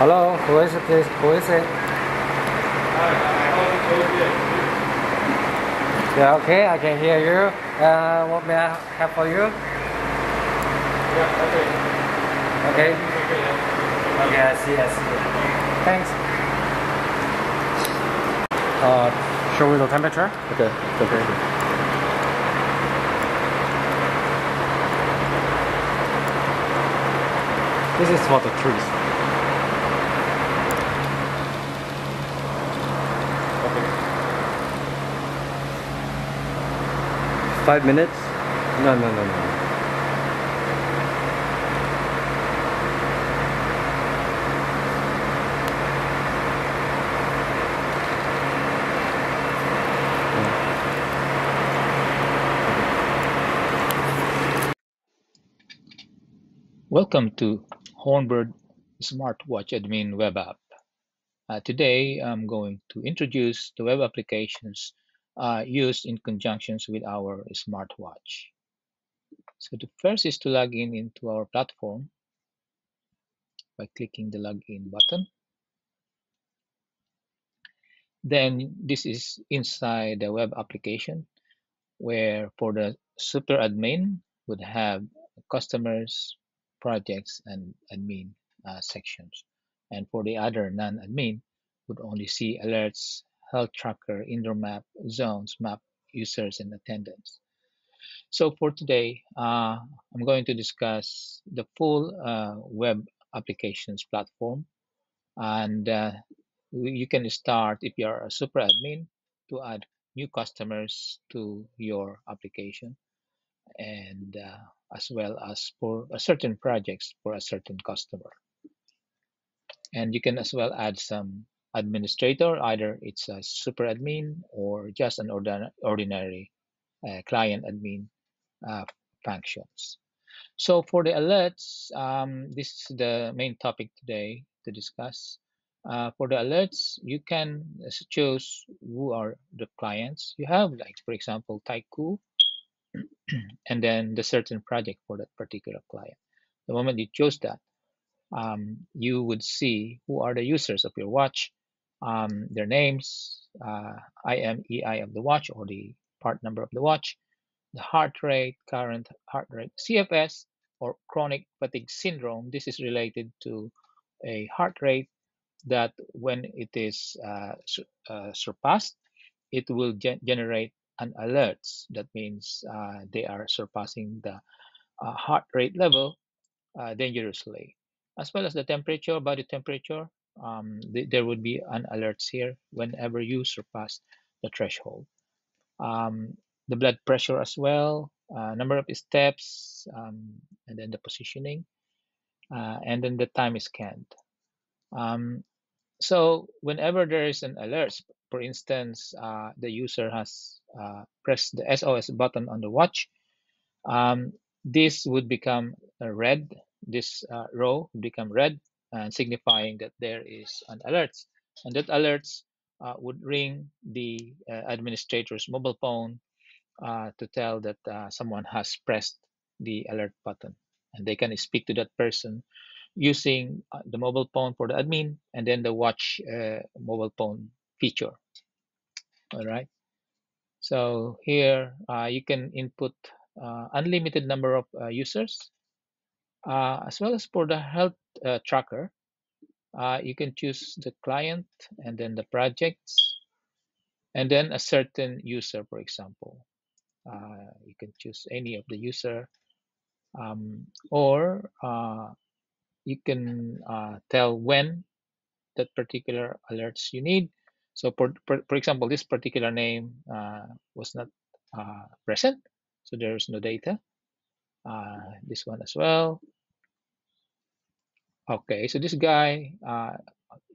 Hello, who is it, please? Who is it? Yeah, okay, I can hear you. What may I have for you? Okay. Okay, I see. Thanks. Show me the temperature? Okay, okay. This is for the trees. Okay. 5 minutes? No. Welcome to Hornbird Smartwatch Admin Web App. Today I'm going to introduce the web applications used in conjunctions with our smartwatch. So the first is to log in into our platform by clicking the login button. Then this is inside the web application where for the super admin would have customers, projects, and admin sections. And for the other non-admin would only see alerts, health tracker, indoor map, zones, map, users, and attendance. So for today, I'm going to discuss the full web applications platform. And you can start if you are a super admin to add new customers to your application and as well as for a certain projects for a certain customer. And you can as well add some administrator, either it's a super admin or just an ordinary client admin uh, functions. So for the alerts, this is the main topic today to discuss. For the alerts, you can choose who are the clients you have, like for example, Taiku, and then the certain project for that particular client. The moment you choose that, you would see who are the users of your watch, their names, IMEI of the watch or the part number of the watch, the heart rate, current heart rate, CFS or chronic fatigue syndrome. This is related to a heart rate that when it is surpassed, it will generate an alert. That means they are surpassing the heart rate level dangerously, as well as the temperature, body temperature. There would be an alerts here whenever you surpass the threshold. Um, the blood pressure as well, number of steps, and then the positioning, and then the time is scanned. Um, so whenever there is an alert, for instance, the user has pressed the SOS button on the watch, um, this would become red. This row would become red, signifying that there is an alert, and that alerts would ring the administrator's mobile phone to tell that someone has pressed the alert button, and they can speak to that person using the mobile phone for the admin and then the watch mobile phone feature. All right. So here you can input unlimited number of users, as well as for the health tracker. You can choose the client and then the projects and then a certain user, for example. You can choose any of the user, or you can tell when that particular alerts you need. So for example, this particular name was not present, so there is no data. This one as well. Okay, so this guy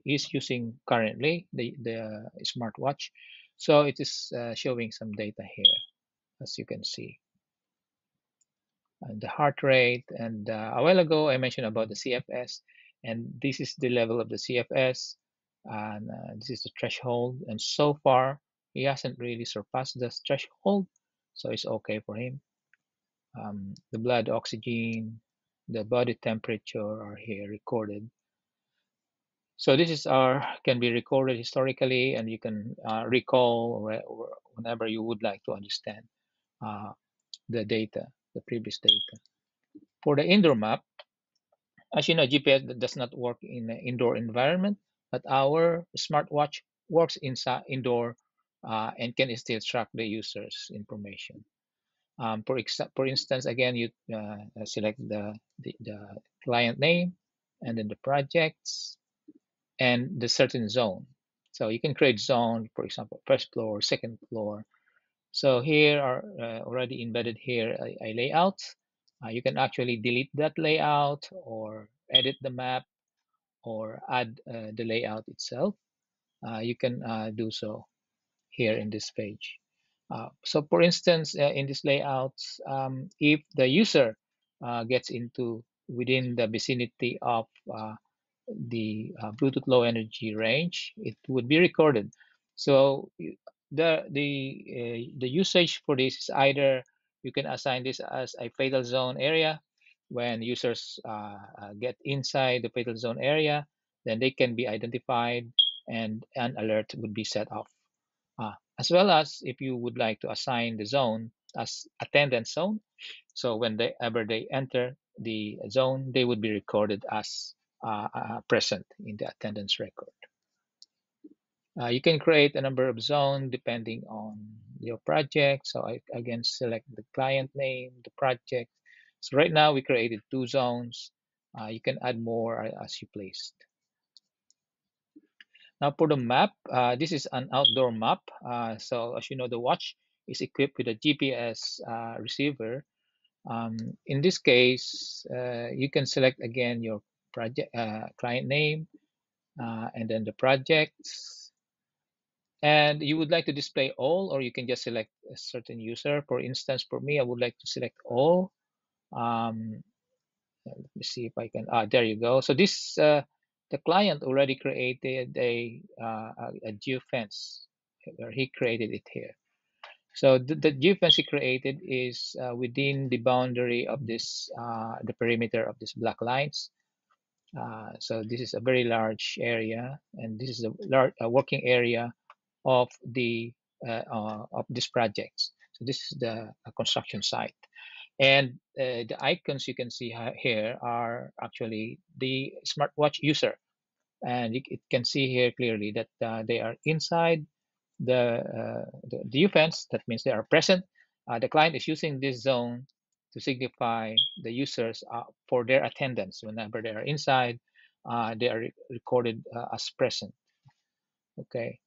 is using currently the smartwatch. So it is showing some data here, as you can see. And the heart rate, and a while ago I mentioned about the CFS, and this is the level of the CFS, and this is the threshold, and so far he hasn't really surpassed the threshold, so it's okay for him. The blood oxygen, the body temperature are here recorded. So this is our can be recorded historically, and you can recall whenever you would like to understand uh, the data, the previous data. For the indoor map, as you know, GPS does not work in an indoor environment, but our smartwatch works inside indoor and can still track the user's information. For instance, again, you select the client name and then the projects and the certain zone. So you can create zone, for example, first floor, second floor. So here are already embedded here a layout. You can actually delete that layout or edit the map or add the layout itself. You can do so here in this page. So for instance, in this layout, if the user gets into within the vicinity of Bluetooth low energy range, it would be recorded. So the usage for this is either you can assign this as a fatal zone area. When users get inside the fatal zone area, then they can be identified and an alert would be set off. As well as if you would like to assign the zone as attendance zone, so whenever they enter the zone, they would be recorded as present in the attendance record. You can create a number of zones depending on your project. So I again select the client name, the project. So right now we created 2 zones. You can add more as you please. Now for the map, this is an outdoor map. So as you know, the watch is equipped with a GPS receiver. In this case, you can select again your project client name and then the projects. And you would like to display all, or you can just select a certain user. For instance, for me, I would like to select all. Um, let me see if I can. There you go. So this the client already created a geofence where he created it here. So the geofence he created is within the boundary of this the perimeter of these black lines. So this is a very large area, and this is a large working area of this project. So this is the construction site. And the icons you can see here are actually the smartwatch user. And it can see here clearly that they are inside the fence. That means they are present. The client is using this zone to signify the users for their attendance. Whenever they are inside, they are recorded as present. Okay.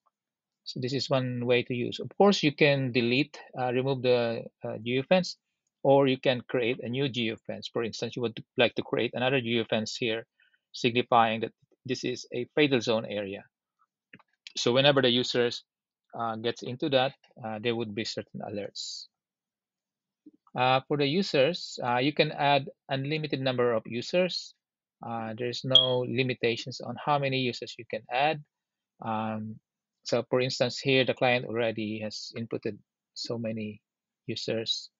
So this is one way to use. Of course, you can remove the geofence, or you can create a new geofence. For instance, you would like to create another geofence here, signifying that this is a fatal zone area. So whenever the users gets into that, there would be certain alerts. For the users, you can add unlimited number of users. There's no limitations on how many users you can add. Um, so for instance, here the client already has inputted so many users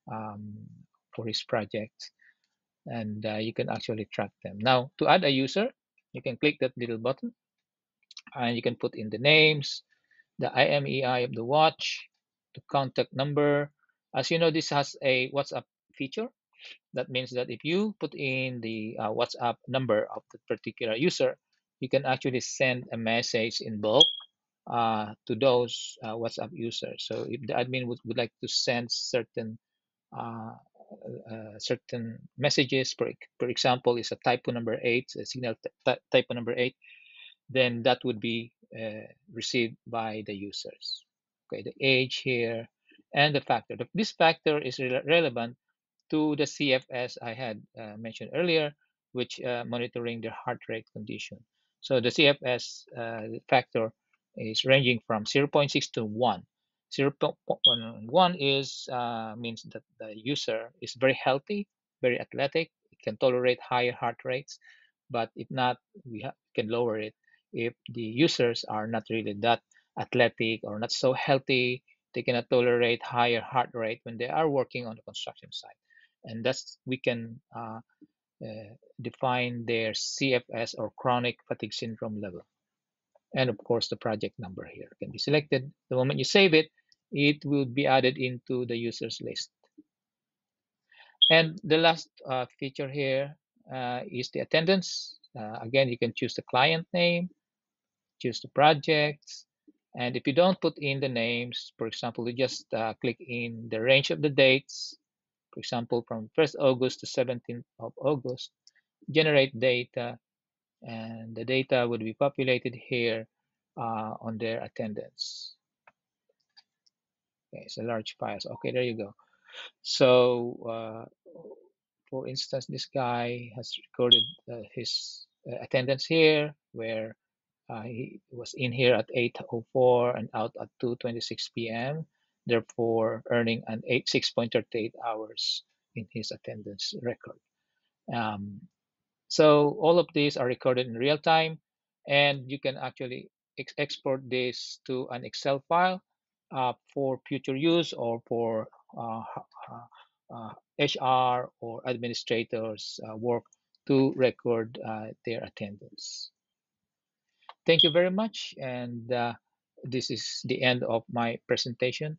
for his project, and you can actually track them. Now, to add a user, you can click that little button, and you can put in the names, the IMEI of the watch, the contact number. As you know, this has a WhatsApp feature. That means that if you put in the WhatsApp number of the particular user, you can actually send a message in bulk to those WhatsApp users. So if the admin would like to send uh, certain messages, for example, is a typo number 8, a signal typo number 8, then that would be received by the users. Okay, the age here and the factor. This factor is relevant to the CFS I had mentioned earlier, which monitoring the heart rate condition. So the CFS factor is ranging from zero point 0.6 to 1. 0.1 is means that the user is very healthy, very athletic, it can tolerate higher heart rates. But if not, can lower it. If the users are not really that athletic or not so healthy, they cannot tolerate higher heart rate when they are working on the construction site, and that's we can define their CFS or chronic fatigue syndrome level. And of course, the project number here can be selected. The moment you save it, it will be added into the users list. And the last feature here is the attendance. Again, you can choose the client name, choose the projects. And if you don't put in the names, for example, you just click in the range of the dates, for example, from 1st August to 17th of August, generate data, and the data would be populated here on their attendance. Okay, so large files. Okay, there you go. So, for instance, this guy has recorded his attendance here, where he was in here at 8:04 and out at 2:26 p.m., therefore earning an 6.38 hours in his attendance record. Um, so all of these are recorded in real time, and you can actually export this to an Excel file for future use or for uh, HR or administrators work to record their attendance. Thank you very much, and this is the end of my presentation.